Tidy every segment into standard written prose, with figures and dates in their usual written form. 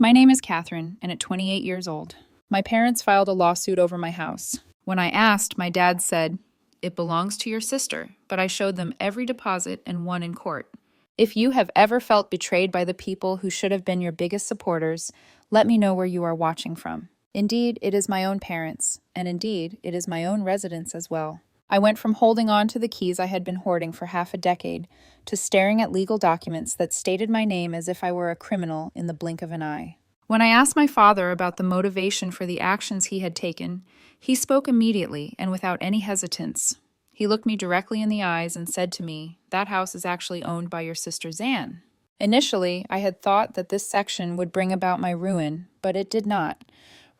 My name is Catherine, and at 28 years old, my parents filed a lawsuit over my house. When I asked, my dad said, "It belongs to your sister," but I showed them every deposit and won in court. If you have ever felt betrayed by the people who should have been your biggest supporters, let me know where you are watching from. Indeed, it is my own parents, and indeed, it is my own residence as well. I went from holding on to the keys I had been hoarding for half a decade to staring at legal documents that stated my name as if I were a criminal in the blink of an eye. When I asked my father about the motivation for the actions he had taken, he spoke immediately and without any hesitance. He looked me directly in the eyes and said to me, "That house is actually owned by your sister Zan." Initially, I had thought that this section would bring about my ruin, but it did not.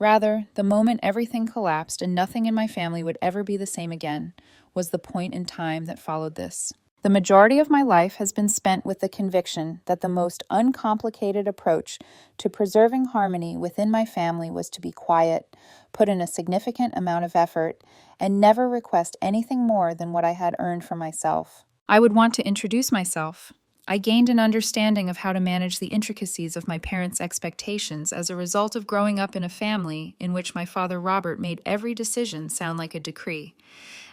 Rather, the moment everything collapsed and nothing in my family would ever be the same again, was the point in time that followed this. The majority of my life has been spent with the conviction that the most uncomplicated approach to preserving harmony within my family was to be quiet, put in a significant amount of effort, and never request anything more than what I had earned for myself. I would want to introduce myself. I gained an understanding of how to manage the intricacies of my parents' expectations as a result of growing up in a family in which my father Robert made every decision sound like a decree,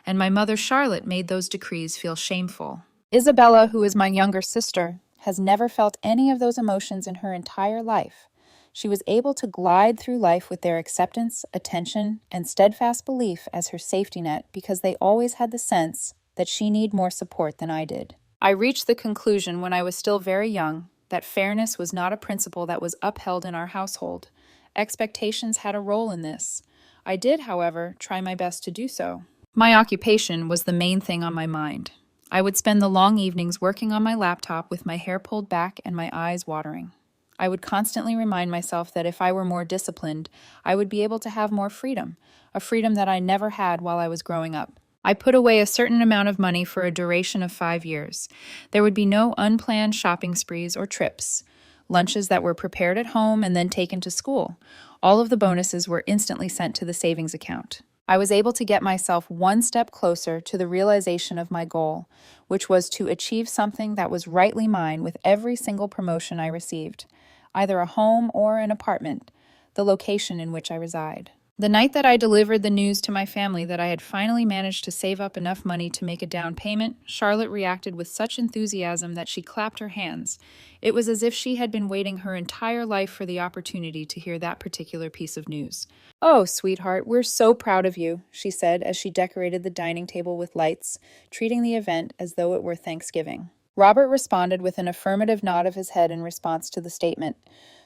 and my mother Charlotte made those decrees feel shameful. Isabella, who is my younger sister, has never felt any of those emotions in her entire life. She was able to glide through life with their acceptance, attention, and steadfast belief as her safety net because they always had the sense that she needed more support than I did. I reached the conclusion when I was still very young that fairness was not a principle that was upheld in our household. Expectations had a role in this. I did, however, try my best to do so. My occupation was the main thing on my mind. I would spend the long evenings working on my laptop with my hair pulled back and my eyes watering. I would constantly remind myself that if I were more disciplined, I would be able to have more freedom, a freedom that I never had while I was growing up. I put away a certain amount of money for a duration of 5 years. There would be no unplanned shopping sprees or trips, lunches that were prepared at home and then taken to school. All of the bonuses were instantly sent to the savings account. I was able to get myself one step closer to the realization of my goal, which was to achieve something that was rightly mine with every single promotion I received, either a home or an apartment, the location in which I reside. The night that I delivered the news to my family that I had finally managed to save up enough money to make a down payment, Charlotte reacted with such enthusiasm that she clapped her hands. It was as if she had been waiting her entire life for the opportunity to hear that particular piece of news. "Oh, sweetheart, we're so proud of you," she said as she decorated the dining table with lights, treating the event as though it were Thanksgiving. Robert responded with an affirmative nod of his head in response to the statement.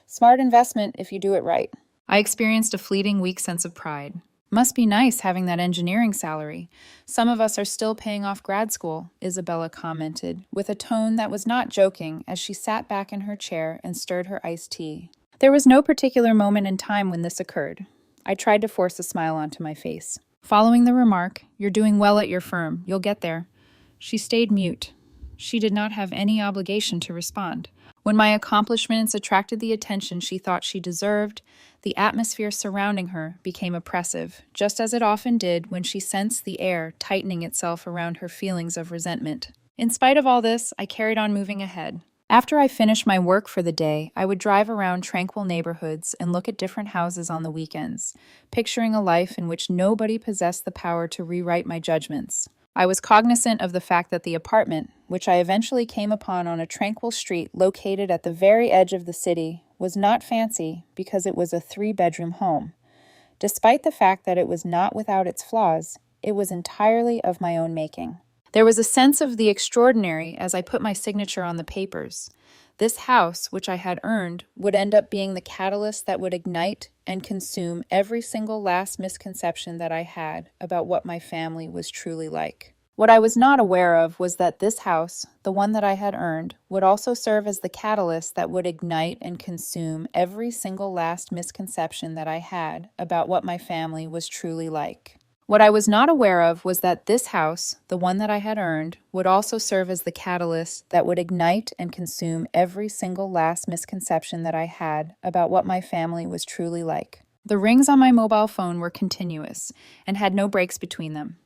"Smart investment if you do it right." I experienced a fleeting weak sense of pride. "Must be nice having that engineering salary. Some of us are still paying off grad school," Isabella commented, with a tone that was not joking as she sat back in her chair and stirred her iced tea. There was no particular moment in time when this occurred. I tried to force a smile onto my face. Following the remark, "You're doing well at your firm. You'll get there." She stayed mute. She did not have any obligation to respond. When my accomplishments attracted the attention she thought she deserved, the atmosphere surrounding her became oppressive, just as it often did when she sensed the air tightening itself around her feelings of resentment. In spite of all this, I carried on moving ahead. After I finished my work for the day, I would drive around tranquil neighborhoods and look at different houses on the weekends, picturing a life in which nobody possessed the power to rewrite my judgments. I was cognizant of the fact that the apartment, which I eventually came upon on a tranquil street located at the very edge of the city, was not fancy because it was a 3-bedroom home. Despite the fact that it was not without its flaws, it was entirely of my own making. There was a sense of the extraordinary as I put my signature on the papers. This house, which I had earned, would end up being the catalyst that would ignite and consume every single last misconception that I had about what my family was truly like. What I was not aware of was that this house, the one that I had earned, would also serve as the catalyst that would ignite and consume every single last misconception that I had about what my family was truly like. What I was not aware of was that this house, the one that I had earned, would also serve as the catalyst that would ignite and consume every single last misconception that I had about what my family was truly like. The rings on my mobile phone were continuous and had no breaks between them.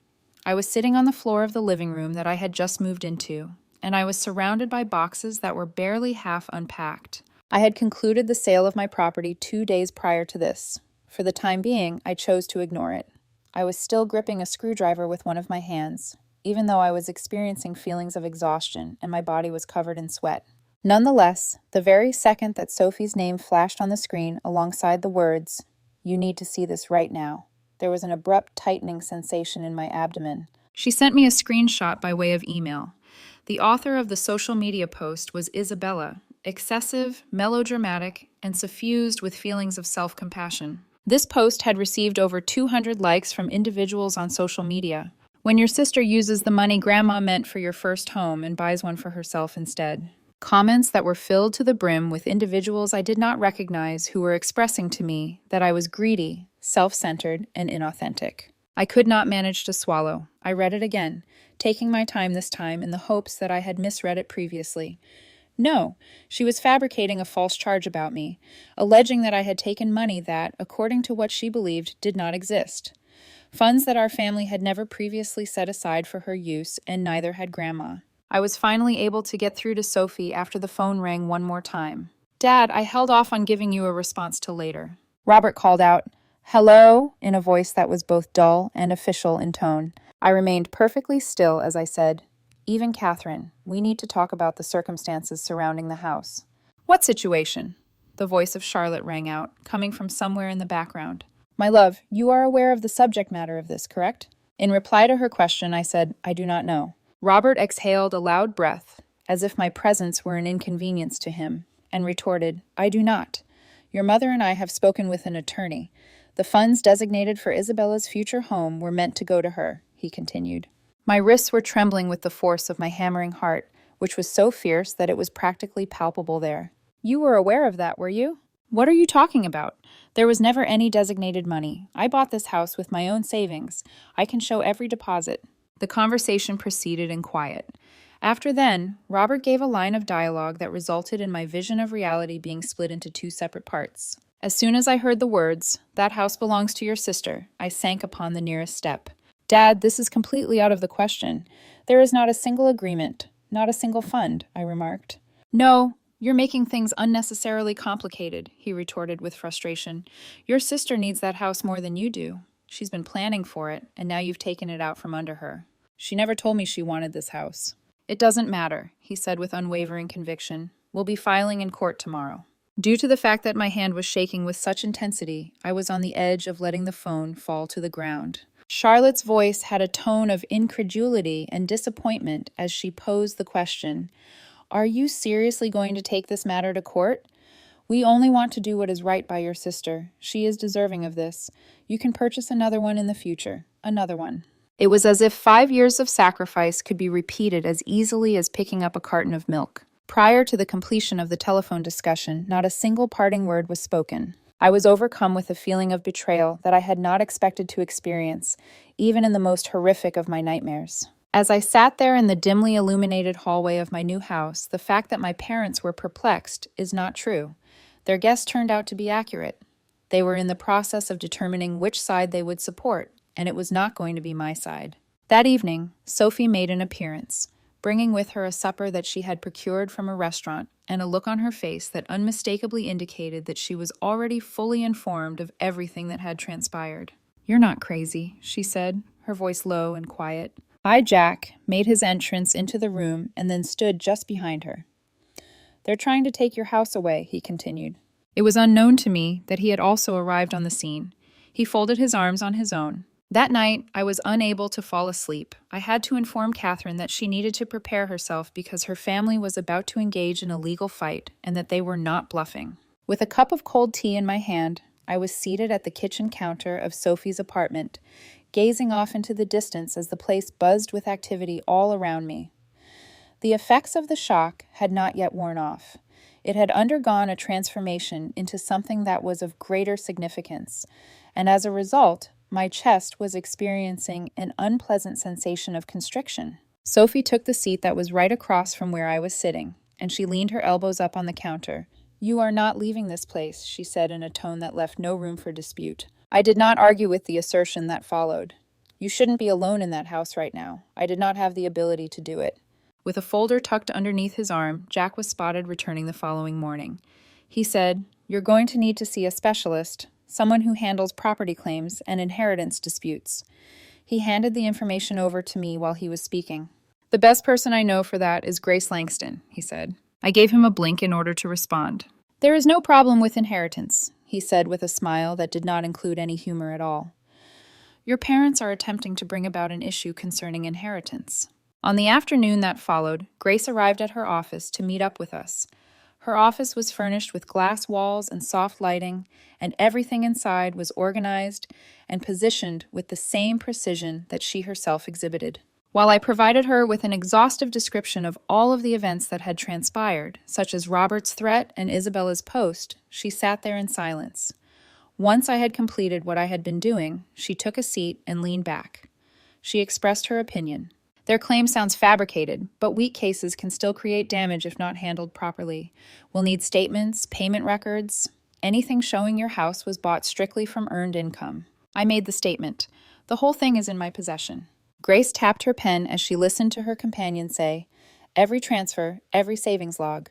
I was sitting on the floor of the living room that I had just moved into, and I was surrounded by boxes that were barely half unpacked. I had concluded the sale of my property 2 days prior to this. For the time being, I chose to ignore it. I was still gripping a screwdriver with one of my hands, even though I was experiencing feelings of exhaustion and my body was covered in sweat. Nonetheless, the very second that Sophie's name flashed on the screen alongside the words, "You need to see this right now," there was an abrupt tightening sensation in my abdomen. She sent me a screenshot by way of email. The author of the social media post was Isabella, excessive, melodramatic, and suffused with feelings of self-compassion. This post had received over 200 likes from individuals on social media. When your sister uses the money Grandma meant for your first home and buys one for herself instead. Comments that were filled to the brim with individuals I did not recognize who were expressing to me that I was greedy, self-centered, and inauthentic. I could not manage to swallow. I read it again, taking my time this time in the hopes that I had misread it previously. No, she was fabricating a false charge about me, alleging that I had taken money that, according to what she believed, did not exist. Funds that our family had never previously set aside for her use, and neither had Grandma. I was finally able to get through to Sophie after the phone rang one more time. "Dad, I held off on giving you a response till later." Robert called out, "Hello?" in a voice that was both dull and official in tone. I remained perfectly still as I said, "Even Catherine, we need to talk about the circumstances surrounding the house." "What situation?" The voice of Charlotte rang out, coming from somewhere in the background. "My love, you are aware of the subject matter of this, correct?" In reply to her question, I said, "I do not know." Robert exhaled a loud breath, as if my presence were an inconvenience to him, and retorted, "I do not. Your mother and I have spoken with an attorney. The funds designated for Isabella's future home were meant to go to her," he continued. My wrists were trembling with the force of my hammering heart, which was so fierce that it was practically palpable there. "You were aware of that, were you?" "What are you talking about? There was never any designated money. I bought this house with my own savings. I can show every deposit." The conversation proceeded in quiet. After then, Robert gave a line of dialogue that resulted in my vision of reality being split into two separate parts. As soon as I heard the words, "That house belongs to your sister," I sank upon the nearest step. "Dad, this is completely out of the question. There is not a single agreement, not a single fund," I remarked. "No, you're making things unnecessarily complicated," he retorted with frustration. "Your sister needs that house more than you do. She's been planning for it, and now you've taken it out from under her. She never told me she wanted this house." "It doesn't matter," he said with unwavering conviction. "We'll be filing in court tomorrow." Due to the fact that my hand was shaking with such intensity, I was on the edge of letting the phone fall to the ground. Charlotte's voice had a tone of incredulity and disappointment as she posed the question, "Are you seriously going to take this matter to court? We only want to do what is right by your sister. She is deserving of this. You can purchase another one in the future. Another one." It was as if 5 years of sacrifice could be repeated as easily as picking up a carton of milk. Prior to the completion of the telephone discussion, not a single parting word was spoken. I was overcome with a feeling of betrayal that I had not expected to experience, even in the most horrific of my nightmares. As I sat there in the dimly illuminated hallway of my new house, the fact that my parents were perplexed is not true. Their guess turned out to be accurate. They were in the process of determining which side they would support, and it was not going to be my side. That evening, Sophie made an appearance, bringing with her a supper that she had procured from a restaurant and a look on her face that unmistakably indicated that she was already fully informed of everything that had transpired. "You're not crazy," she said, her voice low and quiet. Jack made his entrance into the room and then stood just behind her. "They're trying to take your house away," he continued. It was unknown to me that he had also arrived on the scene. He folded his arms on his own. That night, I was unable to fall asleep. I had to inform Catherine that she needed to prepare herself because her family was about to engage in a legal fight and that they were not bluffing. With a cup of cold tea in my hand, I was seated at the kitchen counter of Sophie's apartment, gazing off into the distance as the place buzzed with activity all around me. The effects of the shock had not yet worn off. It had undergone a transformation into something that was of greater significance, and as a result, my chest was experiencing an unpleasant sensation of constriction. Sophie took the seat that was right across from where I was sitting, and she leaned her elbows up on the counter. "You are not leaving this place," she said in a tone that left no room for dispute. I did not argue with the assertion that followed. "You shouldn't be alone in that house right now. I did not have the ability to do it." With a folder tucked underneath his arm, Jack was spotted returning the following morning. He said, "You're going to need to see a specialist, someone who handles property claims and inheritance disputes." He handed the information over to me while he was speaking. "The best person I know for that is Grace Langston," he said. I gave him a blink in order to respond. "There is no problem with inheritance," he said with a smile that did not include any humor at all. "Your parents are attempting to bring about an issue concerning inheritance." On the afternoon that followed, Grace arrived at her office to meet up with us. Her office was furnished with glass walls and soft lighting, and everything inside was organized and positioned with the same precision that she herself exhibited. While I provided her with an exhaustive description of all of the events that had transpired, such as Robert's threat and Isabella's post, she sat there in silence. Once I had completed what I had been doing, she took a seat and leaned back. She expressed her opinion. "Their claim sounds fabricated, but weak cases can still create damage if not handled properly. We'll need statements, payment records, anything showing your house was bought strictly from earned income." I made the statement. "The whole thing is in my possession." Grace tapped her pen as she listened to her companion say, "Every transfer, every savings log,"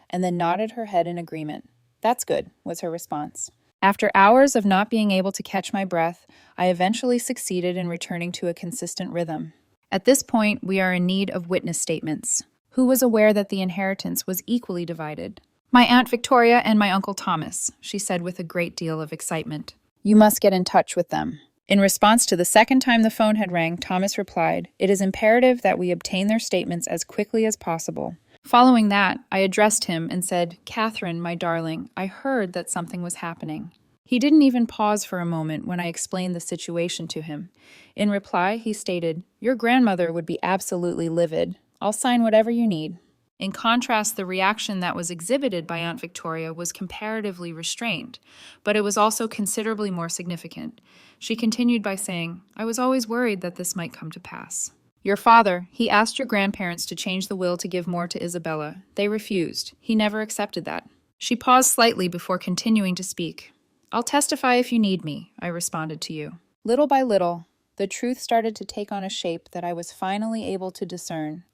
and then nodded her head in agreement. "That's good," was her response. After hours of not being able to catch my breath, I eventually succeeded in returning to a consistent rhythm. At this point, we are in need of witness statements. Who was aware that the inheritance was equally divided? "My Aunt Victoria and my Uncle Thomas," she said with a great deal of excitement. "You must get in touch with them." In response to the second time the phone had rang, Thomas replied, "It is imperative that we obtain their statements as quickly as possible." Following that, I addressed him and said, "Catherine, my darling, I heard that something was happening." He didn't even pause for a moment when I explained the situation to him. In reply, he stated, "Your grandmother would be absolutely livid. I'll sign whatever you need." In contrast, the reaction that was exhibited by Aunt Victoria was comparatively restrained, but it was also considerably more significant. She continued by saying, "I was always worried that this might come to pass. Your father, he asked your grandparents to change the will to give more to Isabella. They refused. He never accepted that." She paused slightly before continuing to speak. "I'll testify if you need me," I responded to you. Little by little, the truth started to take on a shape that I was finally able to discern.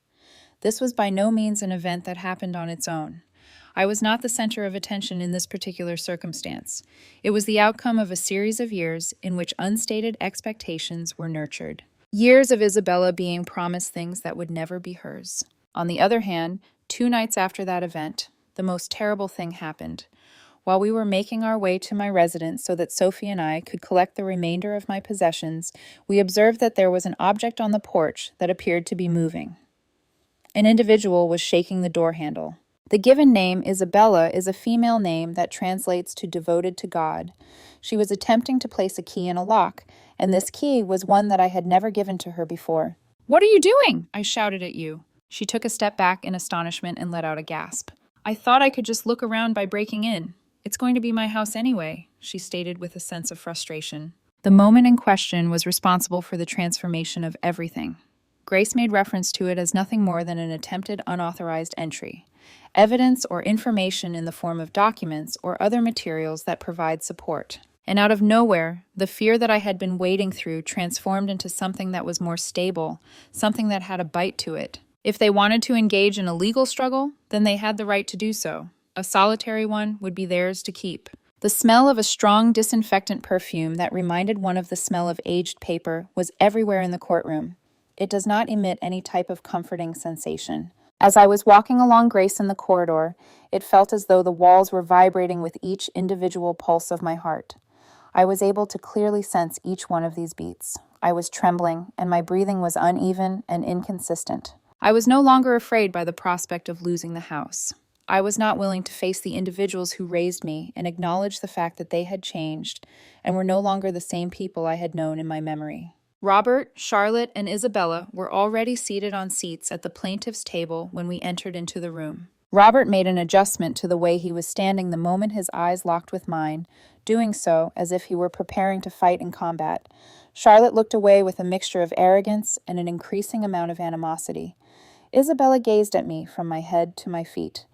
This was by no means an event that happened on its own. I was not the center of attention in this particular circumstance. It was the outcome of a series of years in which unstated expectations were nurtured. Years of Isabella being promised things that would never be hers. On the other hand, 2 nights after that event, the most terrible thing happened. While we were making our way to my residence so that Sophie and I could collect the remainder of my possessions, we observed that there was an object on the porch that appeared to be moving. An individual was shaking the door handle. The given name, Isabella, is a female name that translates to devoted to God. She was attempting to place a key in a lock, and this key was one that I had never given to her before. "What are you doing?" I shouted at you. She took a step back in astonishment and let out a gasp. "I thought I could just look around by breaking in. It's going to be my house anyway," she stated with a sense of frustration. The moment in question was responsible for the transformation of everything. Grace made reference to it as nothing more than an attempted unauthorized entry, evidence or information in the form of documents or other materials that provide support. And out of nowhere, the fear that I had been wading through transformed into something that was more stable, something that had a bite to it. If they wanted to engage in a legal struggle, then they had the right to do so. A solitary one would be theirs to keep. The smell of a strong disinfectant perfume that reminded one of the smell of aged paper was everywhere in the courtroom. It does not emit any type of comforting sensation. As I was walking along Grace in the corridor, it felt as though the walls were vibrating with each individual pulse of my heart. I was able to clearly sense each one of these beats. I was trembling, and my breathing was uneven and inconsistent. I was no longer afraid by the prospect of losing the house. I was not willing to face the individuals who raised me and acknowledge the fact that they had changed and were no longer the same people I had known in my memory. Robert, Charlotte, and Isabella were already seated on seats at the plaintiff's table when we entered into the room. Robert made an adjustment to the way he was standing the moment his eyes locked with mine, doing so as if he were preparing to fight in combat. Charlotte looked away with a mixture of arrogance and an increasing amount of animosity. Isabella gazed at me from my head to my feet.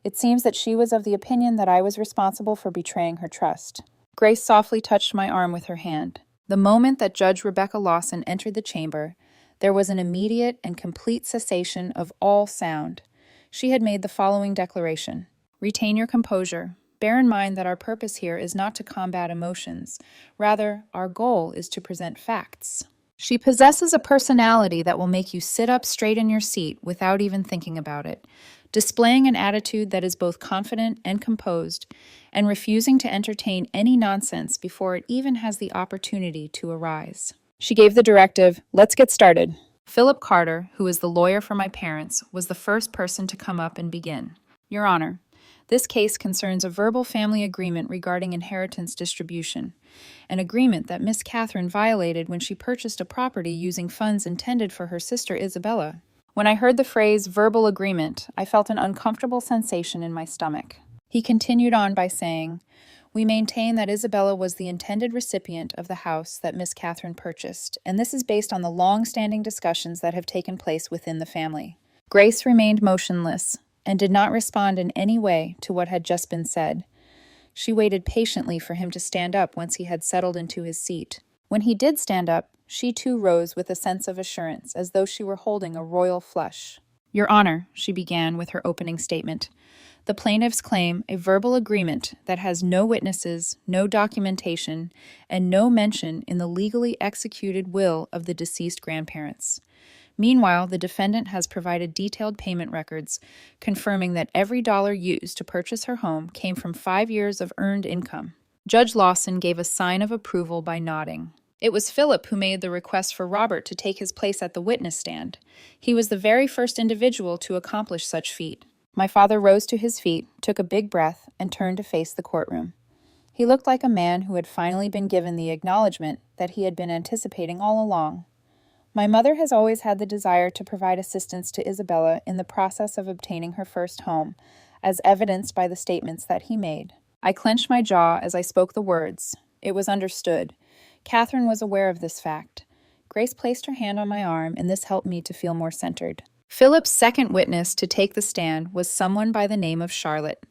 It seems that she was of the opinion that I was responsible for betraying her trust. Grace softly touched my arm with her hand. The moment that Judge Rebecca Lawson entered the chamber, there was an immediate and complete cessation of all sound. She had made the following declaration: "Retain your composure. Bear in mind that our purpose here is not to combat emotions. Rather, our goal is to present facts. She possesses a personality that will make you sit up straight in your seat without even thinking about it, displaying an attitude that is both confident and composed, and refusing to entertain any nonsense before it even has the opportunity to arise. She gave the directive, "Let's get started." Philip Carter, who is the lawyer for my parents, was the first person to come up and begin. Your Honor, this case concerns a verbal family agreement regarding inheritance distribution, an agreement that Miss Catherine violated when she purchased a property using funds intended for her sister Isabella. When I heard the phrase verbal agreement, I felt an uncomfortable sensation in my stomach. He continued on by saying, "We maintain that Isabella was the intended recipient of the house that Miss Catherine purchased, and this is based on the long-standing discussions that have taken place within the family." Grace remained motionless and did not respond in any way to what had just been said. She waited patiently for him to stand up once he had settled into his seat. When he did stand up, she too rose with a sense of assurance, as though she were holding a royal flush. "Your Honor," she began with her opening statement, "the plaintiffs claim a verbal agreement that has no witnesses, no documentation, and no mention in the legally executed will of the deceased grandparents. Meanwhile, the defendant has provided detailed payment records confirming that every dollar used to purchase her home came from 5 years of earned income." Judge Lawson gave a sign of approval by nodding. It was Philip who made the request for Robert to take his place at the witness stand. He was the very first individual to accomplish such feat. My father rose to his feet, took a big breath, and turned to face the courtroom. He looked like a man who had finally been given the acknowledgement that he had been anticipating all along. My mother has always had the desire to provide assistance to Isabella in the process of obtaining her first home, as evidenced by the statements that he made. I clenched my jaw as I spoke the words. It was understood. Catherine was aware of this fact. Grace placed her hand on my arm, and this helped me to feel more centered. Philip's second witness to take the stand was someone by the name of Charlotte.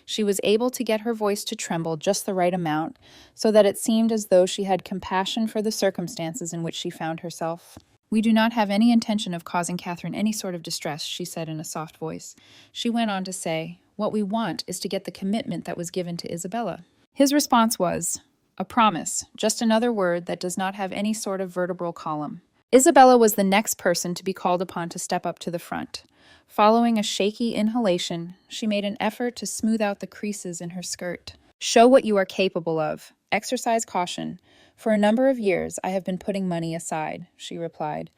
She was able to get her voice to tremble just the right amount, so that it seemed as though she had compassion for the circumstances in which she found herself. "We do not have any intention of causing Catherine any sort of distress," she said in a soft voice. She went on to say, "What we want is to get the commitment that was given to Isabella." His response was, "A promise, just another word that does not have any sort of vertebral column." Isabella was the next person to be called upon to step up to the front. Following a shaky inhalation, she made an effort to smooth out the creases in her skirt. "Show what you are capable of. Exercise caution. For a number of years, I have been putting money aside," she replied.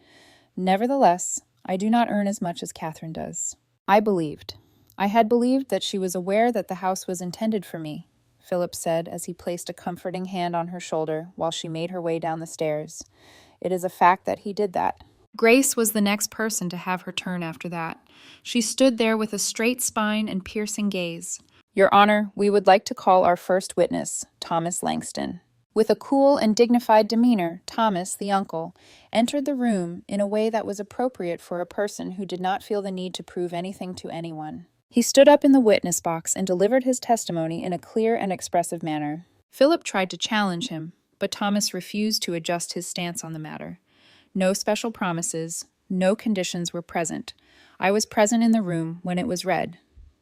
"Nevertheless, I do not earn as much as Catherine does." I believed. I had believed that she was aware that the house was intended for me, Philip said as he placed a comforting hand on her shoulder while she made her way down the stairs. It is a fact that he did that. Grace was the next person to have her turn after that. She stood there with a straight spine and piercing gaze. "Your Honor, we would like to call our first witness, Thomas Langston." With a cool and dignified demeanor, Thomas, the uncle, entered the room in a way that was appropriate for a person who did not feel the need to prove anything to anyone. He stood up in the witness box and delivered his testimony in a clear and expressive manner. Philip tried to challenge him, but Thomas refused to adjust his stance on the matter. No special promises, no conditions were present. I was present in the room when it was read.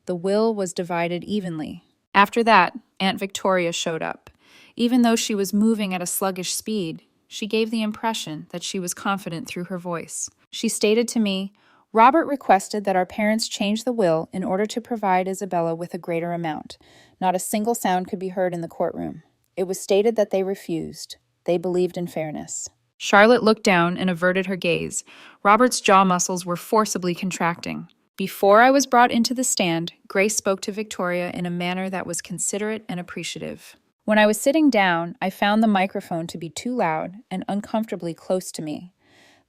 The will was divided evenly. After that, Aunt Victoria showed up. Even though she was moving at a sluggish speed, she gave the impression that she was confident through her voice. She stated to me, "Robert requested that our parents change the will in order to provide Isabella with a greater amount. Not a single sound could be heard in the courtroom. It was stated that they refused. They believed in fairness." Charlotte looked down and averted her gaze. Robert's jaw muscles were forcibly contracting. Before I was brought into the stand, Grace spoke to Victoria in a manner that was considerate and appreciative. When I was sitting down, I found the microphone to be too loud and uncomfortably close to me.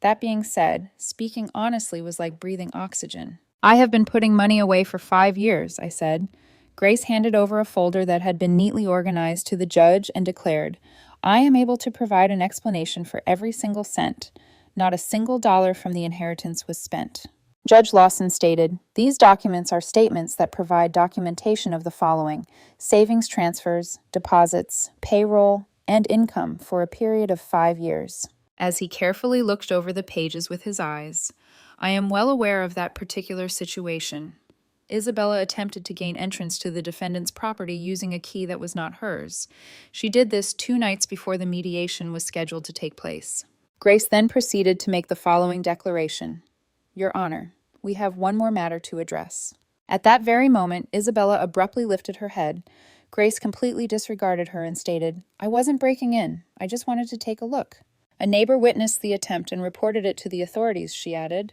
That being said, speaking honestly was like breathing oxygen. "I have been putting money away for 5 years," I said. Grace handed over a folder that had been neatly organized to the judge and declared, "I am able to provide an explanation for every single cent. Not a single dollar from the inheritance was spent." Judge Lawson stated, "These documents are statements that provide documentation of the following: savings transfers, deposits, payroll, and income for a period of 5 years. As he carefully looked over the pages with his eyes, "I am well aware of that particular situation. Isabella attempted to gain entrance to the defendant's property using a key that was not hers. She did this 2 nights before the mediation was scheduled to take place. Grace then proceeded to make the following declaration. Your Honor, we have one more matter to address. At that very moment, Isabella abruptly lifted her head. Grace completely disregarded her and stated, I wasn't breaking in. I just wanted to take a look. A neighbor witnessed the attempt and reported it to the authorities, she added.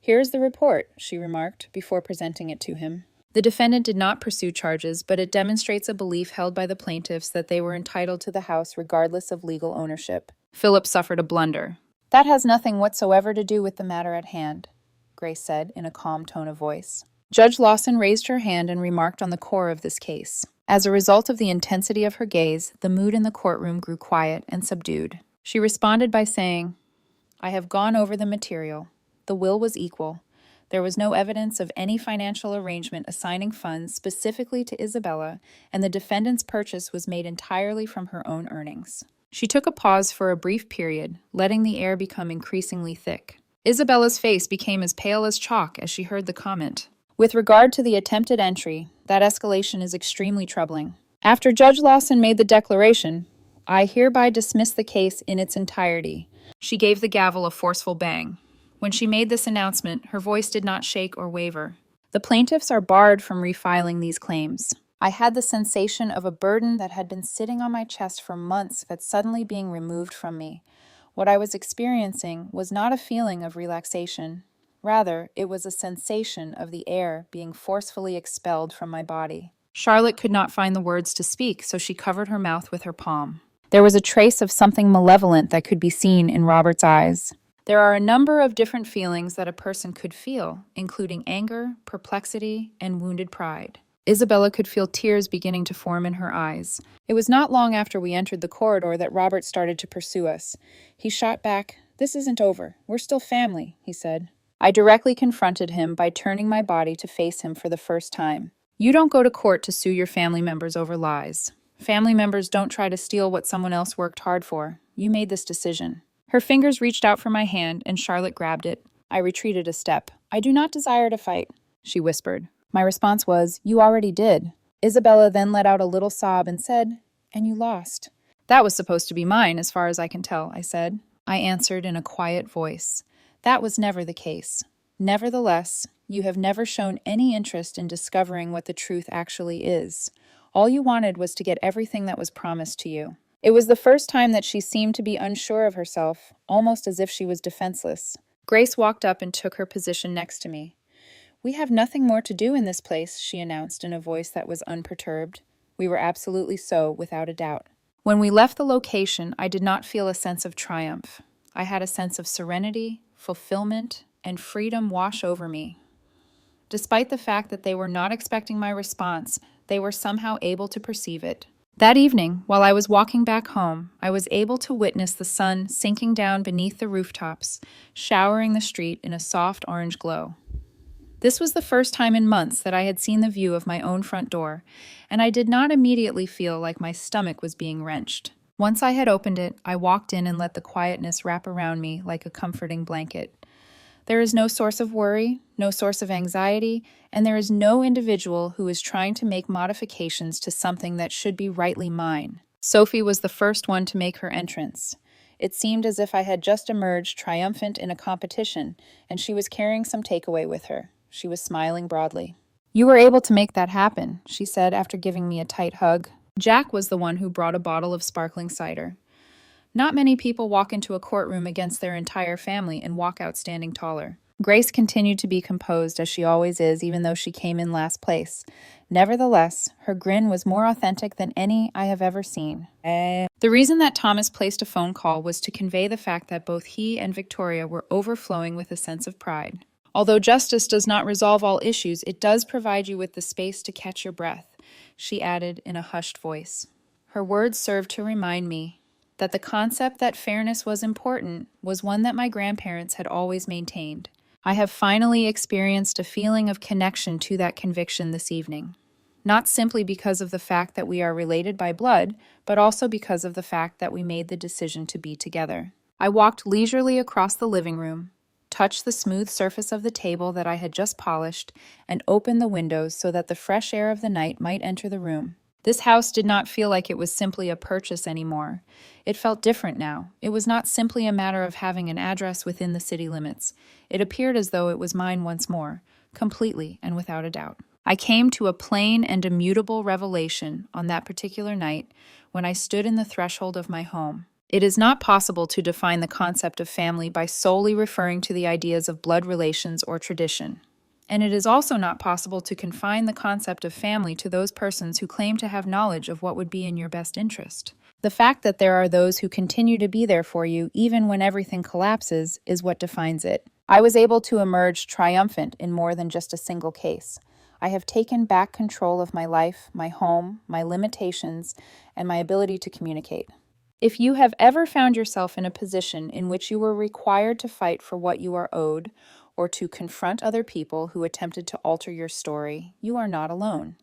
Here is the report, she remarked, before presenting it to him. The defendant did not pursue charges, but it demonstrates a belief held by the plaintiffs that they were entitled to the house regardless of legal ownership. Philip suffered a blunder. That has nothing whatsoever to do with the matter at hand, Grace said in a calm tone of voice. Judge Lawson raised her hand and remarked on the core of this case. As a result of the intensity of her gaze, the mood in the courtroom grew quiet and subdued. She responded by saying, I have gone over the material. The will was equal. There was no evidence of any financial arrangement assigning funds specifically to Isabella, and the defendant's purchase was made entirely from her own earnings. She took a pause for a brief period, letting the air become increasingly thick. Isabella's face became as pale as chalk as she heard the comment. With regard to the attempted entry, that escalation is extremely troubling. After Judge Lawson made the declaration, I hereby dismiss the case in its entirety. She gave the gavel a forceful bang. When she made this announcement, her voice did not shake or waver. The plaintiffs are barred from refiling these claims. I had the sensation of a burden that had been sitting on my chest for months that's suddenly being removed from me. What I was experiencing was not a feeling of relaxation. Rather, it was a sensation of the air being forcefully expelled from my body. Charlotte could not find the words to speak, so she covered her mouth with her palm. There was a trace of something malevolent that could be seen in Robert's eyes. There are a number of different feelings that a person could feel, including anger, perplexity, and wounded pride. Isabella could feel tears beginning to form in her eyes. It was not long after we entered the corridor that Robert started to pursue us. He shot back, This isn't over. We're still family, he said. I directly confronted him by turning my body to face him for the first time. You don't go to court to sue your family members over lies. Family members don't try to steal what someone else worked hard for. You made this decision. Her fingers reached out for my hand, and Charlotte grabbed it. I retreated a step. I do not desire to fight, she whispered. My response was, You already did. Isabella then let out a little sob and said, And you lost. That was supposed to be mine, as far as I can tell, I said. I answered in a quiet voice. That was never the case. Nevertheless, you have never shown any interest in discovering what the truth actually is. All you wanted was to get everything that was promised to you. It was the first time that she seemed to be unsure of herself, almost as if she was defenseless. Grace walked up and took her position next to me. We have nothing more to do in this place, she announced in a voice that was unperturbed. We were absolutely so, without a doubt. When we left the location, I did not feel a sense of triumph. I had a sense of serenity, fulfillment, and freedom wash over me. Despite the fact that they were not expecting my response, they were somehow able to perceive it. That evening, while I was walking back home, I was able to witness the sun sinking down beneath the rooftops, showering the street in a soft orange glow. This was the first time in months that I had seen the view of my own front door, and I did not immediately feel like my stomach was being wrenched. Once I had opened it, I walked in and let the quietness wrap around me like a comforting blanket. There is no source of worry, no source of anxiety, and there is no individual who is trying to make modifications to something that should be rightly mine. Sophie was the first one to make her entrance. It seemed as if I had just emerged triumphant in a competition, and she was carrying some takeaway with her. She was smiling broadly. You were able to make that happen, she said after giving me a tight hug. Jack was the one who brought a bottle of sparkling cider. Not many people walk into a courtroom against their entire family and walk out standing taller. Grace continued to be composed as she always is, even though she came in last place. Nevertheless, her grin was more authentic than any I have ever seen. The reason that Thomas placed a phone call was to convey the fact that both he and Victoria were overflowing with a sense of pride. Although justice does not resolve all issues, it does provide you with the space to catch your breath, she added in a hushed voice. Her words served to remind me that the concept that fairness was important was one that my grandparents had always maintained. I have finally experienced a feeling of connection to that conviction this evening. Not simply because of the fact that we are related by blood, but also because of the fact that we made the decision to be together. I walked leisurely across the living room, touch the smooth surface of the table that I had just polished, and open the windows so that the fresh air of the night might enter the room. This house did not feel like it was simply a purchase anymore. It felt different now. It was not simply a matter of having an address within the city limits. It appeared as though it was mine once more, completely and without a doubt. I came to a plain and immutable revelation on that particular night when I stood in the threshold of my home. It is not possible to define the concept of family by solely referring to the ideas of blood relations or tradition. And it is also not possible to confine the concept of family to those persons who claim to have knowledge of what would be in your best interest. The fact that there are those who continue to be there for you even when everything collapses is what defines it. I was able to emerge triumphant in more than just a single case. I have taken back control of my life, my home, my limitations, and my ability to communicate. If you have ever found yourself in a position in which you were required to fight for what you are owed, or to confront other people who attempted to alter your story, you are not alone.